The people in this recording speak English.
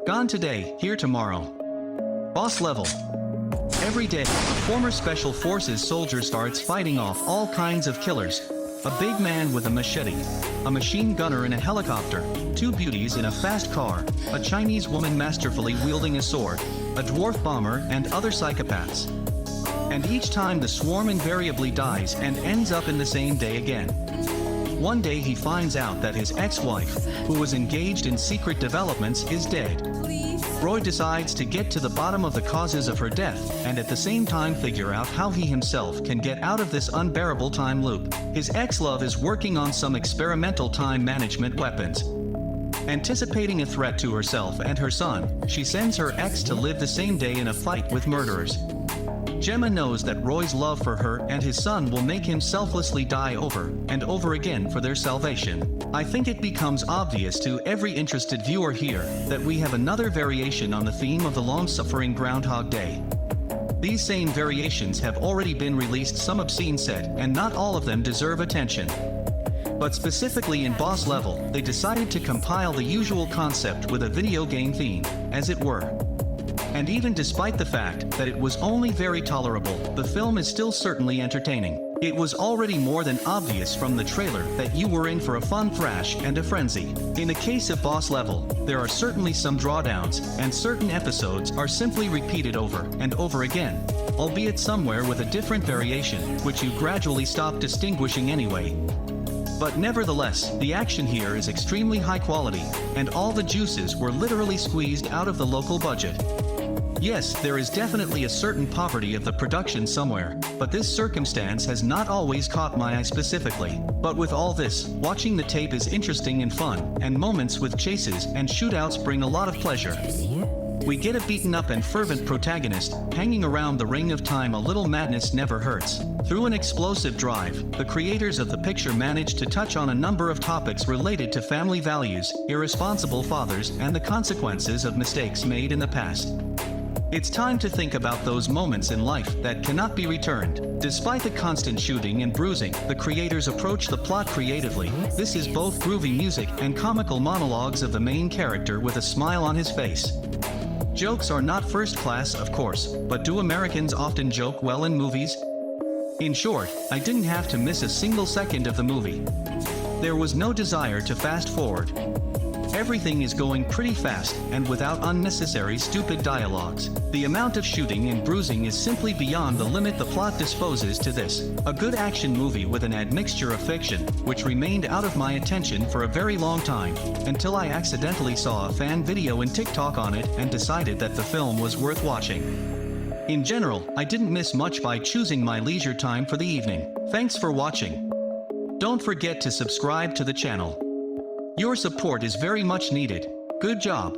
Gone today, here tomorrow. Boss level. Every day, a former Special Forces soldier starts fighting off all kinds of killers. A big man with a machete, a machine gunner in a helicopter, two beauties in a fast car, a Chinese woman masterfully wielding a sword, a dwarf bomber and other psychopaths. And each time the swarm invariably dies and ends up in the same day again. One day he finds out that his ex-wife, who was engaged in secret developments, is dead. Roy decides to get to the bottom of the causes of her death, and at the same time figure out how he himself can get out of this unbearable time loop. His ex-love is working on some experimental time management weapons. Anticipating a threat to herself and her son, she sends her ex to live the same day in a fight with murderers. Gemma knows that Roy's love for her and his son will make him selflessly die over and over again for their salvation. I think it becomes obvious to every interested viewer here that we have another variation on the theme of the long-suffering Groundhog Day. These same variations have already been released, some obscene said, and not all of them deserve attention. But specifically in Boss Level, they decided to compile the usual concept with a video game theme, as it were. And even despite the fact that it was only very tolerable, the film is still certainly entertaining. It was already more than obvious from the trailer that you were in for a fun thrash and a frenzy. In the case of Boss Level, there are certainly some drawdowns, and certain episodes are simply repeated over and over again, albeit somewhere with a different variation, which you gradually stop distinguishing anyway. But nevertheless, the action here is extremely high quality, and all the juices were literally squeezed out of the local budget. Yes, there is definitely a certain poverty of the production somewhere, but this circumstance has not always caught my eye specifically. But with all this, watching the tape is interesting and fun, and moments with chases and shootouts bring a lot of pleasure. We get a beaten-up and fervent protagonist, hanging around the ring of time. A little madness never hurts. Through an explosive drive, the creators of the picture managed to touch on a number of topics related to family values, irresponsible fathers, and the consequences of mistakes made in the past. It's time to think about those moments in life that cannot be returned. Despite the constant shooting and bruising, the creators approach the plot creatively. This is both groovy music and comical monologues of the main character with a smile on his face. Jokes are not first class, of course, but do Americans often joke well in movies? In short, I didn't have to miss a single second of the movie. There was no desire to fast forward. Everything is going pretty fast, and without unnecessary stupid dialogues. The amount of shooting and bruising is simply beyond the limit the plot disposes to this. A good action movie with an admixture of fiction, which remained out of my attention for a very long time, until I accidentally saw a fan video in TikTok on it and decided that the film was worth watching. In general, I didn't miss much by choosing my leisure time for the evening. Thanks for watching. Don't forget to subscribe to the channel. Your support is very much needed. Good job.